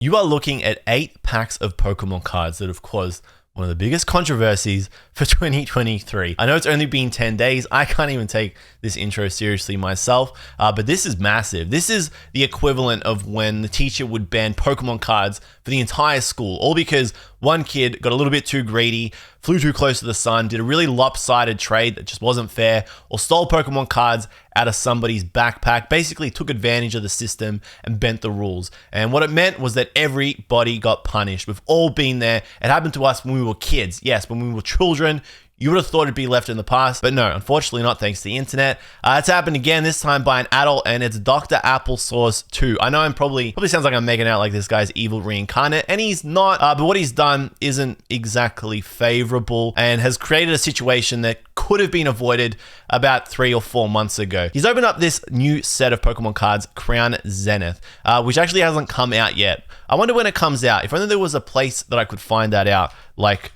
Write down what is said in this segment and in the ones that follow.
You are looking at 8 packs of Pokemon cards that have caused one of the biggest controversies for 2023. I know it's only been 10 days. I can't even take this intro seriously myself, but this is massive. This is the equivalent of when the teacher would ban Pokemon cards for the entire school, all because one kid got a little bit too greedy, flew too close to the sun, did a really lopsided trade that just wasn't fair, or stole Pokemon cards out of somebody's backpack, basically took advantage of the system and bent the rules. And what it meant was that everybody got punished. We've all been there. It happened to us when we were kids. Yes, when we were children. You would have thought it'd be left in the past, but no, unfortunately not, thanks to the internet. It's happened again, this time by an adult, and it's Dr. Applesauce 2. I know I'm probably sounds like I'm making out like this guy's evil reincarnate, and he's not, but what he's done isn't exactly favorable and has created a situation that could have been avoided about 3 or 4 months ago. He's opened up this new set of Pokemon cards, Crown Zenith, which actually hasn't come out yet. I wonder when it comes out. If only there was a place that I could find that out, like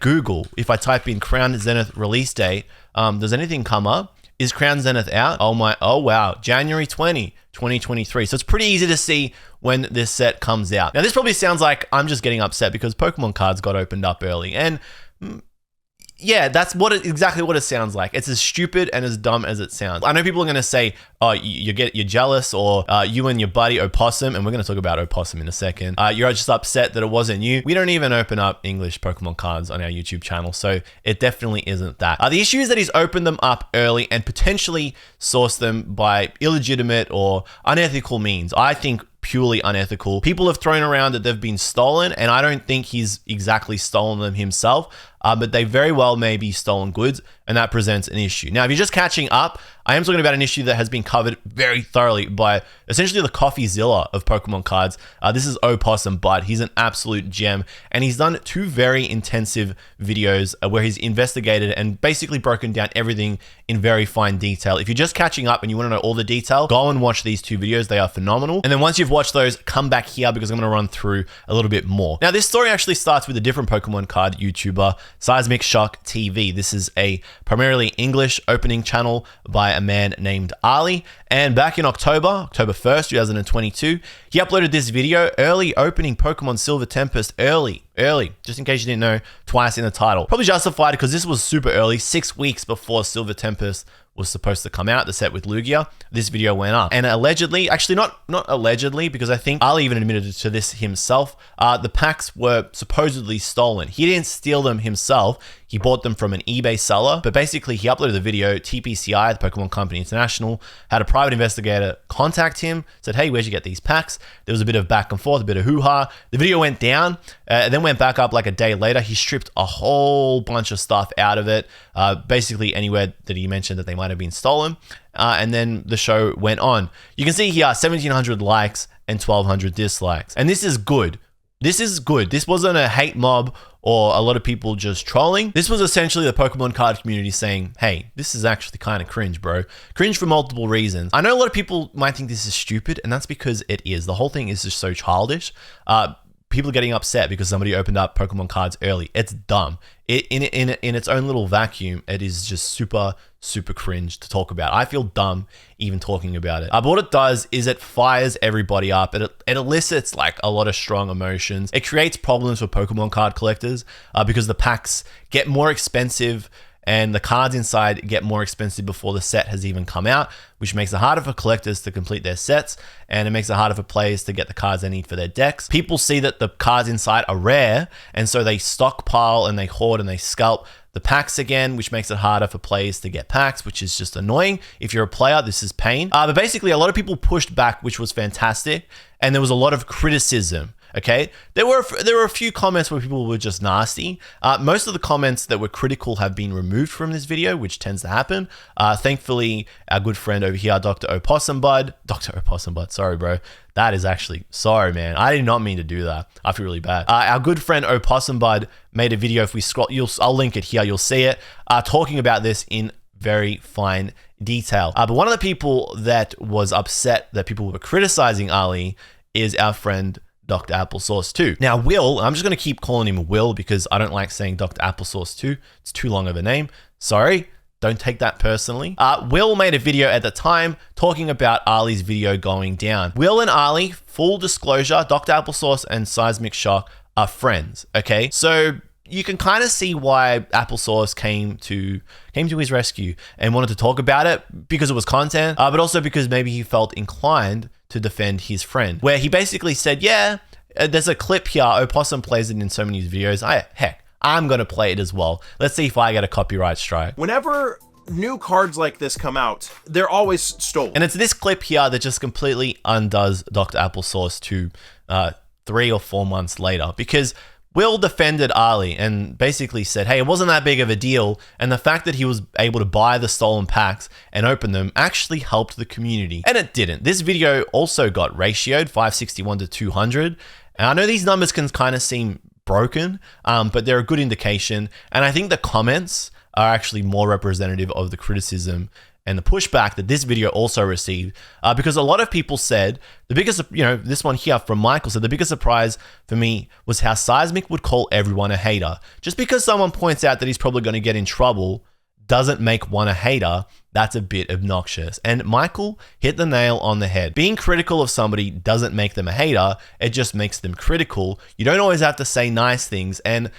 Google. If I type in Crown Zenith release date, does anything come up? Is Crown Zenith out? Oh wow, January 20, 2023. So it's pretty easy to see when this set comes out. Now this probably sounds like I'm just getting upset because Pokemon cards got opened up early, and yeah, that's exactly what it sounds like. It's as stupid and as dumb as it sounds. I know people are going to say, oh, you're jealous, or you and your buddy Opossum, and we're going to talk about Opossum in a second. You're just upset that it wasn't you. We don't even open up English Pokemon cards on our YouTube channel, so it definitely isn't that. The issue is that he's opened them up early and potentially sourced them by illegitimate or unethical means. I think purely unethical. People have thrown around that they've been stolen, and I don't think he's exactly stolen them himself, but they very well may be stolen goods, and that presents an issue. Now, if you're just catching up, I am talking about an issue that has been covered very thoroughly by essentially the CoffeeZilla of Pokemon cards. This is Opossum Bud. He's an absolute gem, and he's done 2 very intensive videos where he's investigated and basically broken down everything in very fine detail. If you're just catching up and you want to know all the detail, go and watch these 2 videos. They are phenomenal. And then once you've watched those, come back here because I'm going to run through a little bit more. Now, this story actually starts with a different Pokemon card YouTuber, Seismic Shock TV. This is a primarily English opening channel by a man named Ali. And back in October 1st, 2022, he uploaded this video, early opening Pokemon Silver Tempest, early, just in case you didn't know, twice in the title. Probably justified because this was super early, 6 weeks before Silver Tempest was supposed to come out, the set with Lugia. This video went up. And allegedly, actually not allegedly, because I think Ali even admitted to this himself, the packs were supposedly stolen. He didn't steal them himself. He bought them from an eBay seller, but basically he uploaded the video. TPCI, the Pokemon Company International, had a private investigator contact him, said, hey, where'd you get these packs? There was a bit of back and forth, a bit of hoo-ha. The video went down, then went back up like a day later. He stripped a whole bunch of stuff out of it, basically anywhere that he mentioned that they might have been stolen, and then the show went on. You can see here 1,700 likes and 1,200 dislikes, and this is good. This is good. This wasn't a hate mob or a lot of people just trolling. This was essentially the Pokemon card community saying, hey, this is actually kind of cringe, bro. Cringe for multiple reasons. I know a lot of people might think this is stupid, and that's because it is. The whole thing is just so childish. People are getting upset because somebody opened up Pokemon cards early. It's dumb. In its own little vacuum, it is just super cringe to talk about. I feel dumb even talking about it. But what it does is it fires everybody up. It elicits like a lot of strong emotions. It creates problems for Pokemon card collectors because the packs get more expensive and the cards inside get more expensive before the set has even come out, which makes it harder for collectors to complete their sets, and it makes it harder for players to get the cards they need for their decks. People see that the cards inside are rare, and so they stockpile and they hoard and they scalp the packs again, which makes it harder for players to get packs, which is just annoying. If you're a player, this is pain. But basically, a lot of people pushed back, which was fantastic, and there was a lot of criticism. Okay, there were a few comments where people were just nasty. Most of the comments that were critical have been removed from this video, which tends to happen. Thankfully, our good friend over here, Dr. Opossum Bud, sorry, bro. That is actually, sorry, man. I did not mean to do that. I feel really bad. Our good friend Opossum Bud made a video. If we scroll, I'll link it here. You'll see it, talking about this in very fine detail. But one of the people that was upset that people were criticizing Ali is our friend Dr. Applesauce 2. Now, Will, I'm just going to keep calling him Will because I don't like saying Dr. Applesauce 2. It's too long of a name. Sorry. don't take that personally. Will made a video at the time talking about Ali's video going down. Will and Ali, full disclosure, Dr. Applesauce and Seismic Shock are friends, okay? So you can kind of see why Applesauce came to his rescue and wanted to talk about it, because it was content, but also because maybe he felt inclined to defend his friend, where he basically said, yeah, there's a clip here, Opossum plays it in so many videos, heck, I'm gonna play it as well. Let's see if I get a copyright strike. Whenever new cards like this come out, they're always stolen. And it's this clip here that just completely undoes Dr. Applesauce to 3 or 4 months later, because Will defended Ali and basically said, hey, it wasn't that big of a deal, and the fact that he was able to buy the stolen packs and open them actually helped the community. And it didn't. This video also got ratioed 561 to 200. And I know these numbers can kind of seem broken, but they're a good indication. And I think the comments are actually more representative of the criticism and the pushback that this video also received, because a lot of people said the biggest, this one here from Michael said, the biggest surprise for me was how Seismic would call everyone a hater. Just because someone points out that he's probably going to get in trouble doesn't make one a hater. That's a bit obnoxious. And Michael hit the nail on the head. Being critical of somebody doesn't make them a hater. It just makes them critical. You don't always have to say nice things. And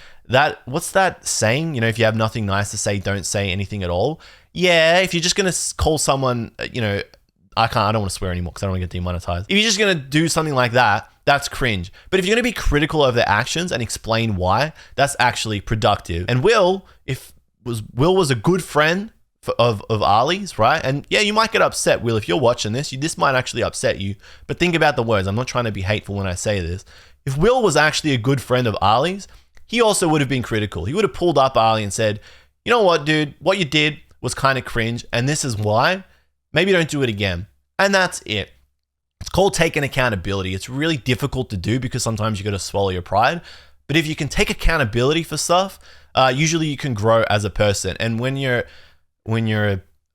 what's that saying? If you have nothing nice to say, don't say anything at all. Yeah, if you're just going to call someone, I don't want to swear anymore because I don't want to get demonetized. If you're just going to do something like that, that's cringe. But if you're going to be critical of their actions and explain why, that's actually productive. And Will was a good friend of Ali's, right? And yeah, you might get upset, Will, if you're watching this. This might actually upset you. But think about the words. I'm not trying to be hateful when I say this. If Will was actually a good friend of Ali's, he also would have been critical. He would have pulled up Ali and said, you know what, dude, what you did was kind of cringe, and this is why. Maybe don't do it again. And that's it. It's called taking accountability. It's really difficult to do because sometimes you got to swallow your pride. But if you can take accountability for stuff, usually you can grow as a person. And when you're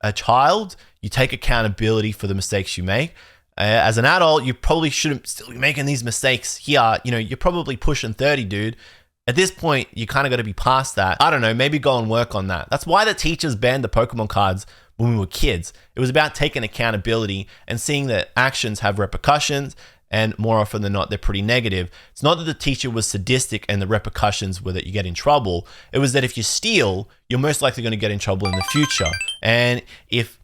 a child, you take accountability for the mistakes you make. As an adult, you probably shouldn't still be making these mistakes here. You're probably pushing 30, dude. At this point, you kind of got to be past that. I don't know, maybe go and work on that. That's why the teachers banned the Pokemon cards when we were kids. It was about taking accountability and seeing that actions have repercussions, and more often than not, they're pretty negative. It's not that the teacher was sadistic and the repercussions were that you get in trouble. It was that if you steal, you're most likely going to get in trouble in the future. And if...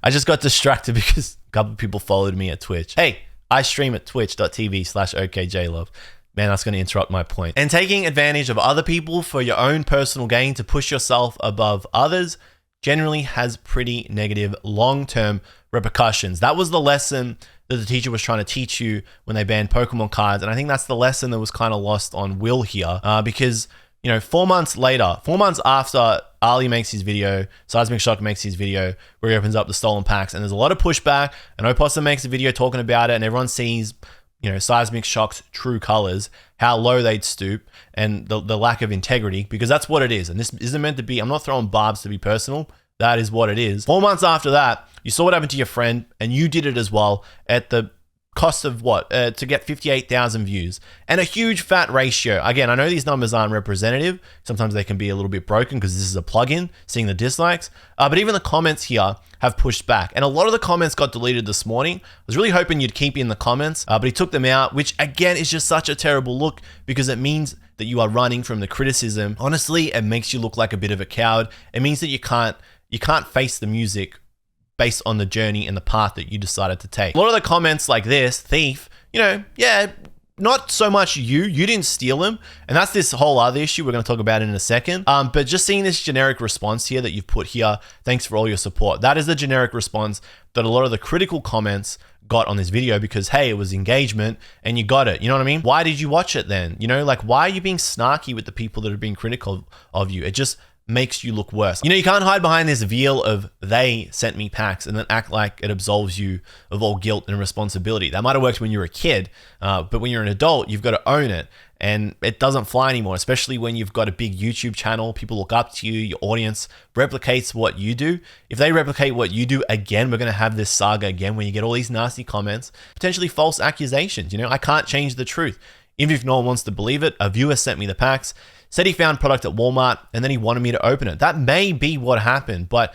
I just got distracted because a couple of people followed me at Twitch. Hey, I stream at twitch.tv/okJLUV. Man, that's going to interrupt my point. And taking advantage of other people for your own personal gain to push yourself above others generally has pretty negative long-term repercussions. That was the lesson that the teacher was trying to teach you when they banned Pokemon cards. And I think that's the lesson that was kind of lost on Will here, because 4 months later, 4 months after Ali makes his video, Seismic Shock makes his video where he opens up the stolen packs, and there's a lot of pushback, and Opossum makes a video talking about it, and everyone sees, Seismic Shock's true colors, how low they'd stoop, and the lack of integrity, because that's what it is. And this isn't meant to be, I'm not throwing barbs to be personal. That is what it is. 4 months after that, you saw what happened to your friend, and you did it as well at the cost of what? To get 58,000 views and a huge fat ratio. Again, I know these numbers aren't representative. Sometimes they can be a little bit broken because this is a plugin, seeing the dislikes. But even the comments here have pushed back. And a lot of the comments got deleted this morning. I was really hoping you'd keep in the comments, but he took them out, which again is just such a terrible look because it means that you are running from the criticism. Honestly, it makes you look like a bit of a coward. It means that you can't face the music based on the journey and the path that you decided to take. A lot of the comments like this, thief, yeah, not so much you didn't steal them. And that's this whole other issue we're going to talk about in a second. But just seeing this generic response here that you've put here, thanks for all your support. That is the generic response that a lot of the critical comments got on this video because, hey, it was engagement and you got it. You know what I mean? Why did you watch it then? Why are you being snarky with the people that are being critical of you? It just makes you look worse. You can't hide behind this veil of they sent me packs and then act like it absolves you of all guilt and responsibility. That might have worked when you were a kid, but when you're an adult, you've got to own it. And it doesn't fly anymore, especially when you've got a big YouTube channel. People look up to you, your audience replicates what you do. If they replicate what you do again, we're going to have this saga again where you get all these nasty comments, potentially false accusations. I can't change the truth. Even if no one wants to believe it, a viewer sent me the packs. said he found product at Walmart and then he wanted me to open it. That may be what happened, but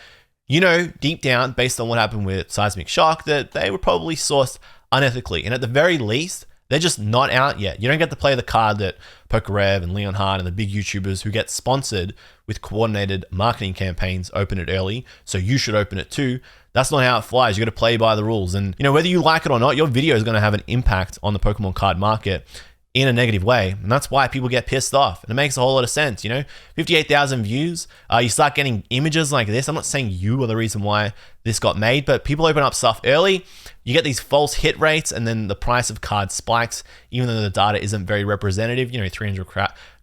you know, deep down, based on what happened with Seismic Shock, that they were probably sourced unethically. And at the very least, they're just not out yet. You don't get to play the card that PokeRev and Leon Hart and the big YouTubers who get sponsored with coordinated marketing campaigns open it early, so you should open it too. That's not how it flies. You got to play by the rules. And you know, whether you like it or not, your video is going to have an impact on the Pokemon card market in a negative way. And that's why people get pissed off. And it makes a whole lot of sense, you know? 58,000 views, you start getting images like this. I'm not saying you are the reason why this got made, but people open up stuff early, you get these false hit rates, and then the price of cards spikes, even though the data isn't very representative. You know, 300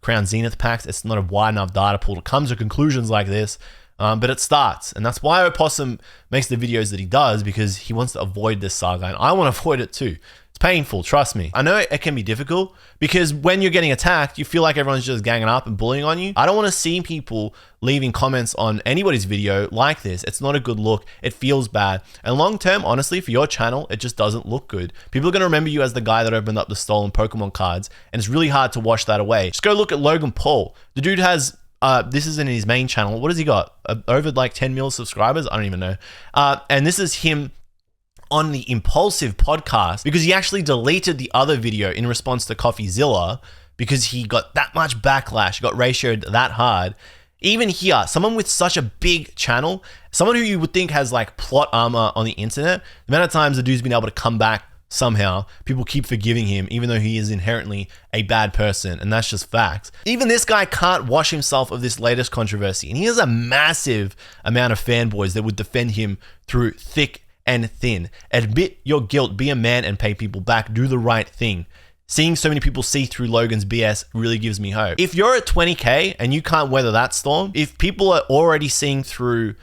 Crown Zenith packs, it's not a wide enough data pool to come to conclusions like this. But it starts, and that's why Opossum makes the videos that he does, because he wants to avoid this saga, and I want to avoid it too. It's painful, trust me. I know it can be difficult, because when you're getting attacked, you feel like everyone's just ganging up and bullying on you. I don't want to see people leaving comments on anybody's video like this. It's not a good look. It feels bad. And long term, honestly, for your channel, it just doesn't look good. People are going to remember you as the guy that opened up the stolen Pokemon cards, and it's really hard to wash that away. Just go look at Logan Paul. The dude has... this is in his main channel. What has he got? Over like 10 mil subscribers? I don't even know. And this is him on the Impulsive podcast, because he actually deleted the other video in response to CoffeeZilla because he got that much backlash, got ratioed that hard. Even here, someone with such a big channel, someone who you would think has like plot armor on the internet, the amount of times the dude's been able to come back somehow, people keep forgiving him, even though he is inherently a bad person, and that's just facts. Even this guy can't wash himself of this latest controversy, and he has a massive amount of fanboys that would defend him through thick and thin. Admit your guilt, be a man and pay people back, do the right thing. Seeing so many people see through Logan's BS really gives me hope. If you're at 20K and you can't weather that storm, if people are already seeing through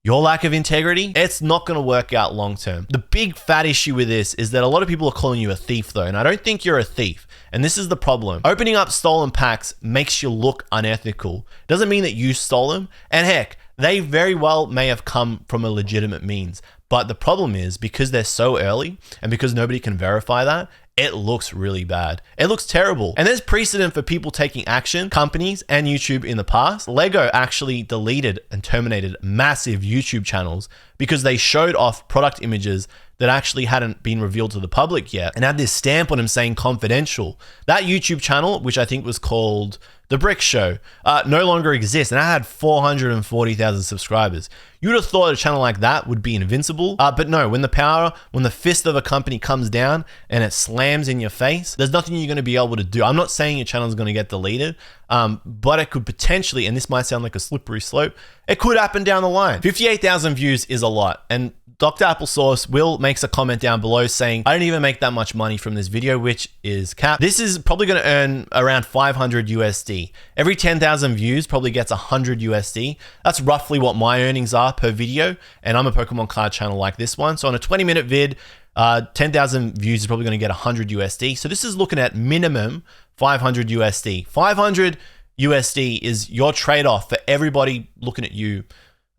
your lack of integrity, it's not going to work out long term. The big fat issue with this is that a lot of people are calling you a thief though, and I don't think you're a thief. And this is the problem. Opening up stolen packs makes you look unethical. Doesn't mean that you stole them. And heck, they very well may have come from a legitimate means. But the problem is, because they're so early and because nobody can verify that, it looks really bad. It looks terrible. And there's precedent for people taking action, companies and YouTube in the past. Lego actually deleted and terminated massive YouTube channels because they showed off product images that actually hadn't been revealed to the public yet and had this stamp on them saying confidential. That YouTube channel, which I think was called The Brick Show, no longer exists, and I had 440,000 subscribers. You would have thought a channel like that would be invincible, but no, when the fist of a company comes down and it slams in your face, there's nothing you're going to be able to do. I'm not saying your channel is going to get deleted, but it could potentially, and this might sound like a slippery slope, it could happen down the line. 58,000 views is a lot, and Dr. Applesauce Will makes a comment down below saying, I don't even make that much money from this video, which is cap. This is probably going to earn around 500 USD. Every 10,000 views probably gets 100 USD. That's roughly what my earnings are per video, and I'm a Pokemon card channel like this one. So on a 20-minute vid, 10,000 views is probably going to get 100 USD. So this is looking at minimum 500 USD. 500 USD is your trade-off for everybody looking at you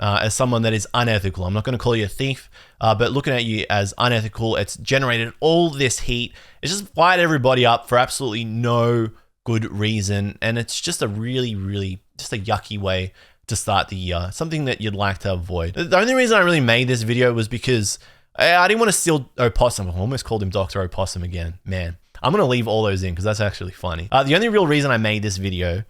as someone that is unethical. I'm not going to call you a thief, but looking at you as unethical, it's generated all this heat. It's just fired everybody up for absolutely no good reason. And it's just a really, just a yucky way to start the year. Something that you'd like to avoid. The only reason I really made this video was because I didn't want to steal Opossum. I almost called him Dr. Opossum again. Man, I'm going to leave all those in because that's actually funny. The only real reason I made this video,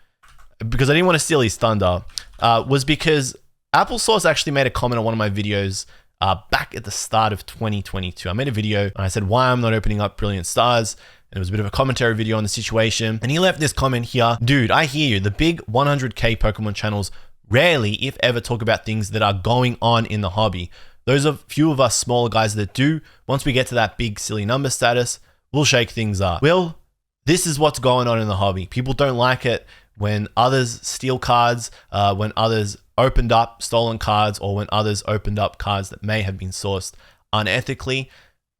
because I didn't want to steal his thunder, was because Applesauce actually made a comment on one of my videos back at the start of 2022. I made a video and I said why I'm not opening up Brilliant Stars. And it was a bit of a commentary video on the situation. And he left this comment here. Dude, I hear you. The big 100K Pokemon channels rarely, if ever, talk about things that are going on in the hobby. Those are few of us smaller guys that do. Once we get to that big silly number status, we'll shake things up. Will, this is what's going on in the hobby. People don't like it when others steal cards, when others opened up stolen cards, or when others opened up cards that may have been sourced unethically.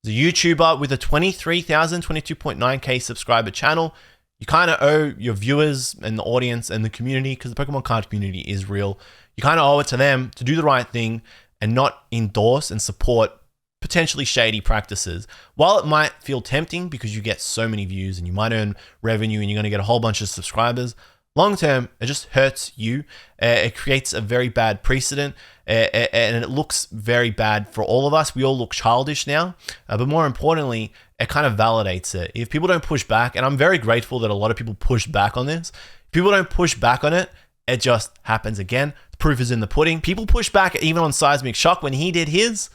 The YouTuber with a 23,000, 22.9K subscriber channel, you kind of owe your viewers and the audience and the community, because the Pokemon card community is real, you kind of owe it to them to do the right thing and not endorse and support potentially shady practices. While it might feel tempting because you get so many views and you might earn revenue and you're going to get a whole bunch of subscribers, long term, it just hurts you. It creates a very bad precedent, and it looks very bad for all of us. We all look childish now, but more importantly, it kind of validates it. If people don't push back, and I'm very grateful that a lot of people push back on this, if people don't push back on it, it just happens again. The proof is in the pudding. People push back even on Seismic Shock when he did his,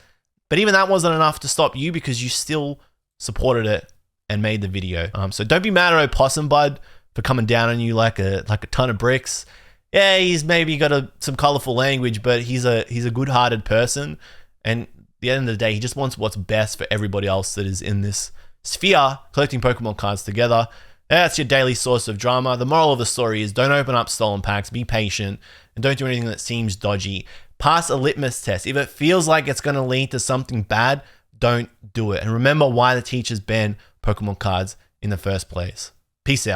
but even that wasn't enough to stop you because you still supported it and made the video. So don't be mad at Opossum Bud for coming down on you like a ton of bricks. Yeah, he's maybe got some colorful language, but he's a good-hearted person. And at the end of the day, he just wants what's best for everybody else that is in this sphere, collecting Pokemon cards together. That's your daily source of drama. The moral of the story is don't open up stolen packs, be patient, and don't do anything that seems dodgy. Pass a litmus test. If it feels like it's going to lead to something bad, don't do it. And remember why the teachers banned Pokemon cards in the first place. Peace out.